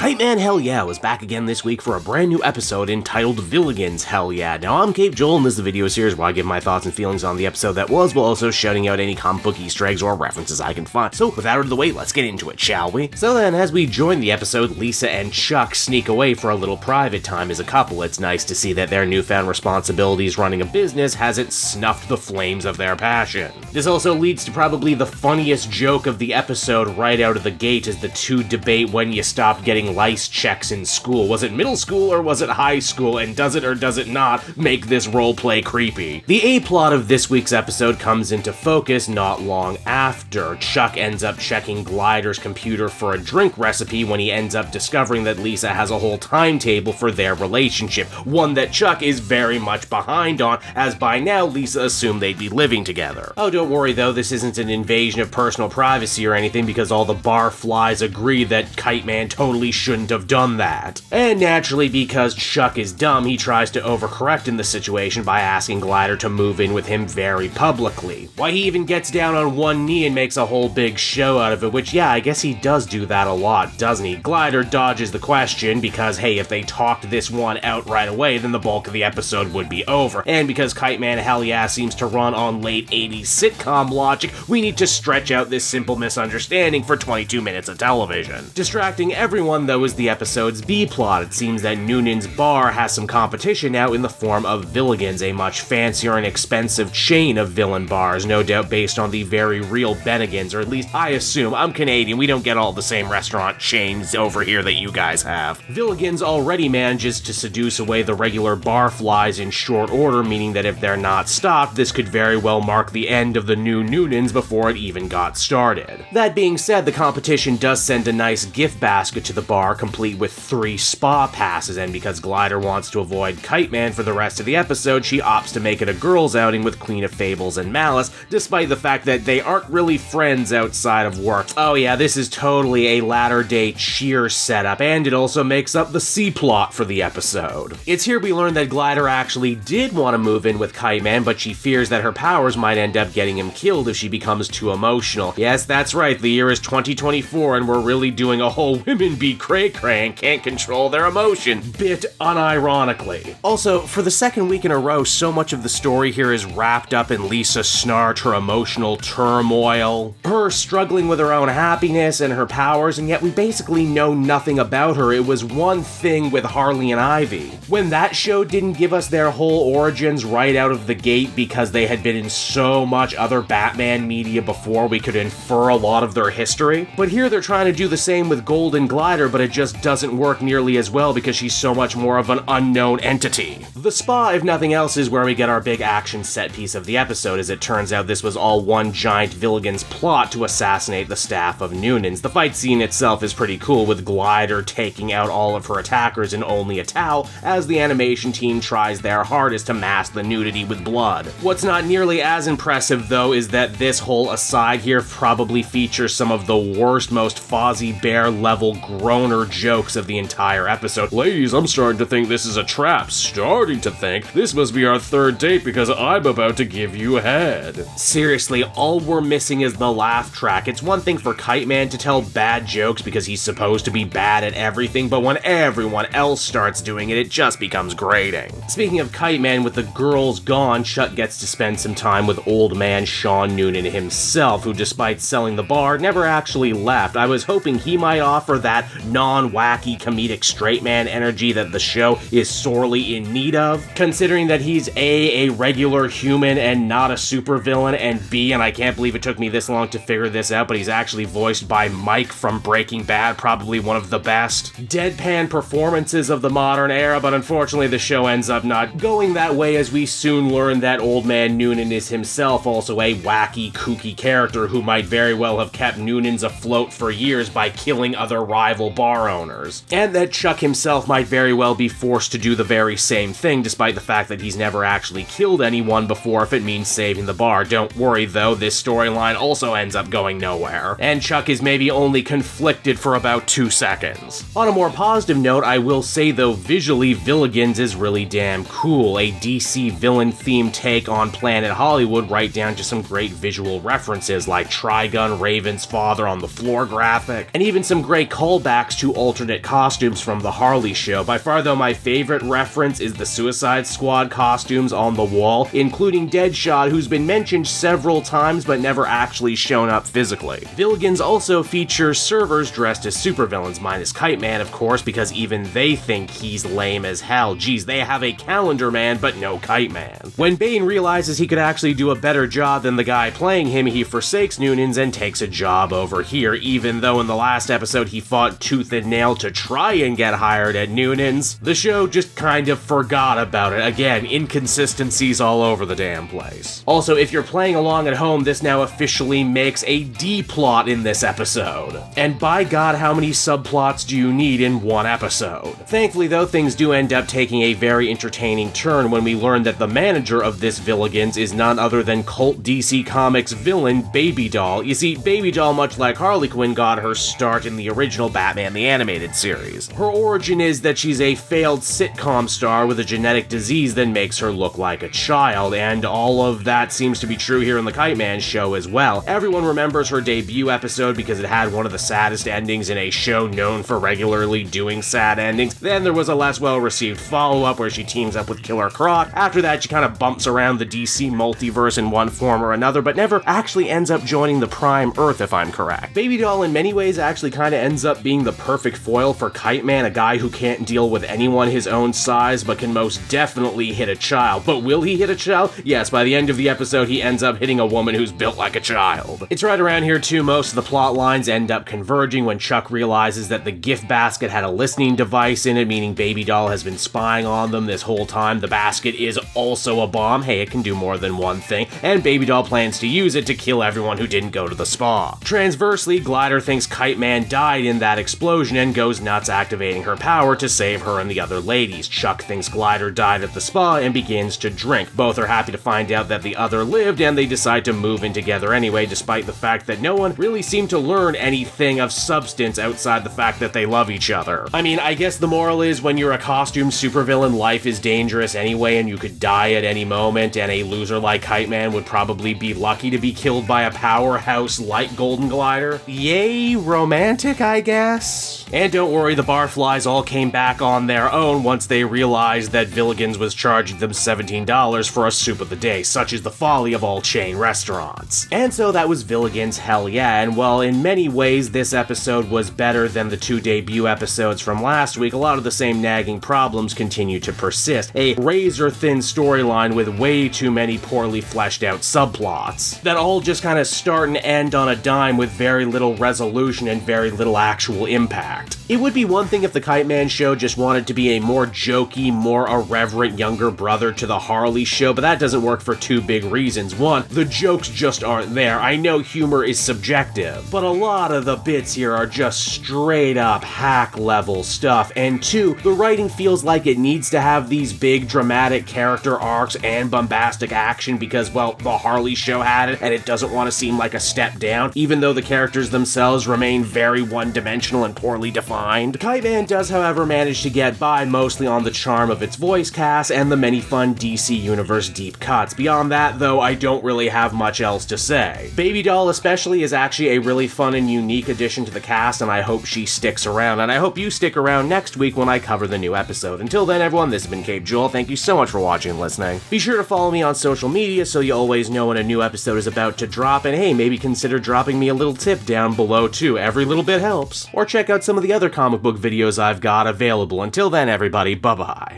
Kite Man Hell Yeah was back again this week for a brand new episode entitled Villigan's Hell Yeah. Now, I'm Cape Joel, and this is the video series where I give my thoughts and feelings on the episode that was, while also shouting out any comic book Easter eggs or references I can find. So, with that out of the way, let's get into it, shall we? So then, as we join the episode, Lisa and Chuck sneak away for a little private time as a couple. It's nice to see that their newfound responsibilities running a business hasn't snuffed the flames of their passion. This also leads to probably the funniest joke of the episode right out of the gate as the two debate when you stopped getting lice checks in school. Was it middle school or was it high school, and does it or does it not make this roleplay creepy? The A-plot of this week's episode comes into focus not long after. Chuck ends up checking Glider's computer for a drink recipe when he ends up discovering that Lisa has a whole timetable for their relationship, one that Chuck is very much behind on, as by now Lisa assumed they'd be living together. Oh, don't worry though, this isn't an invasion of personal privacy or anything, because all the bar flies agree that Kite Man totally shouldn't have done that. And naturally, because Chuck is dumb, he tries to overcorrect in the situation by asking Glider to move in with him very publicly. Why, he even gets down on one knee and makes a whole big show out of it, which yeah, I guess he does do that a lot, doesn't he? Glider dodges the question because, hey, if they talked this one out right away, then the bulk of the episode would be over. And because Kite Man Hell Yeah seems to run on late 80s sitcom logic, we need to stretch out this simple misunderstanding for 22 minutes of television. Distracting everyone, though, is the episode's B-plot. It seems that Noonan's bar has some competition now in the form of Villigan's, a much fancier and expensive chain of villain bars, no doubt based on the very real Bennigan's, or at least I assume. I'm Canadian, we don't get all the same restaurant chains over here that you guys have. Villigan's already manages to seduce away the regular bar flies in short order, meaning that if they're not stopped, this could very well mark the end of the new Noonans before it even got started. That being said, the competition does send a nice gift basket to the bar, complete with 3 spa passes, and because Glider wants to avoid Kite Man for the rest of the episode, she opts to make it a girls' outing with Queen of Fables and Malice, despite the fact that they aren't really friends outside of work. Oh yeah, this is totally a latter-day Cheers setup, and it also makes up the C-plot for the episode. It's here we learn that Glider actually did want to move in with Kite Man, but she fears that her powers might end up getting him killed if she becomes too emotional. Yes, that's right, the year is 2024 and we're really doing a whole women be cray-cray and can't control their emotion, bit unironically. Also, for the second week in a row, so much of the story here is wrapped up in Lisa Snart, her emotional turmoil, her struggling with her own happiness and her powers, and yet we basically know nothing about her. It was one thing with Harley and Ivy. When that show didn't give us their whole origins right out of the gate because they had been in so much other Batman media before, we could infer a lot of their history. But here they're trying to do the same with Golden Glider, but it just doesn't work nearly as well because she's so much more of an unknown entity. The spa, if nothing else, is where we get our big action set piece of the episode, as it turns out this was all one giant Villigan's plot to assassinate the staff of Noonan's. The fight scene itself is pretty cool, with Glider taking out all of her attackers in only a towel, as the animation team tries their hardest to mask the nudity with blood. What's not nearly as impressive, though, is that this whole aside here probably features some of the worst, most Fozzie Bear level groaner jokes of the entire episode. Ladies, I'm starting to think this is a trap. Starting to think this must be our third date because I'm about to give you head. Seriously, all we're missing is the laugh track. It's one thing for Kite Man to tell bad jokes because he's supposed to be bad at everything, but when everyone else starts doing it, it just becomes grating. Speaking of Kite Man, with the girls gone, Chuck gets to spend some time with old man Sean Noonan himself, who despite selling the bar, never actually left. I was hoping he might offer that non-wacky comedic straight man energy that the show is sorely in need of, considering that he's A, regular human and not a supervillain, and B, and I can't believe it took me this long to figure this out, but he's actually voiced by Mike from Breaking Bad, probably one of the best deadpan performances of the modern era, but unfortunately the show ends up not going that way, as we soon learn that old man Noonan is himself also a wacky, kooky character who might very well have kept Noonan's afloat for years by killing other rival bar owners. And that Chuck himself might very well be forced to do the very same thing, despite the fact that he's never actually killed anyone before if it means saving the bar. Don't worry though, this storyline also ends up going nowhere, and Chuck is maybe only conflicted for about 2 seconds. On a more positive note, I will say though, visually, Villigan's is really damn cool. A DC villain-themed take on Planet Hollywood, right down to some great visual references like Trigun, Raven's father on the floor graphic, and even some great callbacks throwbacks to alternate costumes from the Harley show. By far, though, my favorite reference is the Suicide Squad costumes on the wall, including Deadshot, who's been mentioned several times but never actually shown up physically. Villigans also features servers dressed as supervillains, minus Kite Man, of course, because even they think he's lame as hell. Geez, they have a Calendar Man, but no Kite Man. When Bane realizes he could actually do a better job than the guy playing him, he forsakes Noonan's and takes a job over here, even though in the last episode he fought tooth and nail to try and get hired at Noonan's. The show just kind of forgot about it. Again, inconsistencies all over the damn place. Also, if you're playing along at home, this now officially makes a D-plot in this episode. And by God, how many subplots do you need in one episode? Thankfully, though, things do end up taking a very entertaining turn when we learn that the manager of this Villigans is none other than cult DC Comics villain Baby Doll. You see, Baby Doll, much like Harley Quinn, got her start in the original Batman the Animated Series. Her origin is that she's a failed sitcom star with a genetic disease that makes her look like a child, and all of that seems to be true here in the Kite Man show as well. Everyone remembers her debut episode because it had one of the saddest endings in a show known for regularly doing sad endings. Then there was a less well-received follow-up where she teams up with Killer Croc. After that, she kind of bumps around the DC multiverse in one form or another, but never actually ends up joining the Prime Earth, if I'm correct. Baby Doll in many ways actually kind of ends up being the perfect foil for Kite Man, a guy who can't deal with anyone his own size, but can most definitely hit a child. But will he hit a child? Yes, by the end of the episode, he ends up hitting a woman who's built like a child. It's right around here too, most of the plot lines end up converging when Chuck realizes that the gift basket had a listening device in it, meaning Baby Doll has been spying on them this whole time. The basket is also a bomb. Hey, it can do more than one thing, and Baby Doll plans to use it to kill everyone who didn't go to the spa. Transversely, Glider thinks Kite Man died in that explosion and goes nuts activating her power to save her and the other ladies. Chuck thinks Glider died at the spa and begins to drink. Both are happy to find out that the other lived, and they decide to move in together anyway, despite the fact that no one really seemed to learn anything of substance outside the fact that they love each other. I mean, I guess the moral is when you're a costume supervillain, life is dangerous anyway and you could die at any moment, and a loser like Kite Man would probably be lucky to be killed by a powerhouse like Golden Glider. Yay, romantic, I guess? And don't worry, the barflies all came back on their own once they realized that Villigans was charging them $17 for a soup of the day. Such is the folly of all chain restaurants. And so that was Villigan's Hell Yeah, and while in many ways this episode was better than the two debut episodes from last week, a lot of the same nagging problems continue to persist. A razor-thin storyline with way too many poorly fleshed out subplots that all just kind of start and end on a dime with very little resolution and very little actual impact. It would be one thing if the Kite Man show just wanted to be a more jokey, more irreverent younger brother to the Harley show, but that doesn't work for two big reasons. One, the jokes just aren't there. I know humor is subjective, but a lot of the bits here are just straight up hack level stuff. And two, the writing feels like it needs to have these big dramatic character arcs and bombastic action because, well, the Harley show had it and it doesn't want to seem like a step down, even though the characters themselves remain very one-dimensional and poorly defined. Kite Man does, however, manage to get by mostly on the charm of its voice cast and the many fun DC Universe deep cuts. Beyond that, though, I don't really have much else to say. Baby Doll especially is actually a really fun and unique addition to the cast, and I hope she sticks around, and I hope you stick around next week when I cover the new episode. Until then, everyone, this has been Cape Joel. Thank you so much for watching and listening. Be sure to follow me on social media so you always know when a new episode is about to drop, and hey, maybe consider dropping me a little tip down below too. Every little bit helps. Or check out some of the other comic book videos I've got available. Until then, everybody, bye-bye.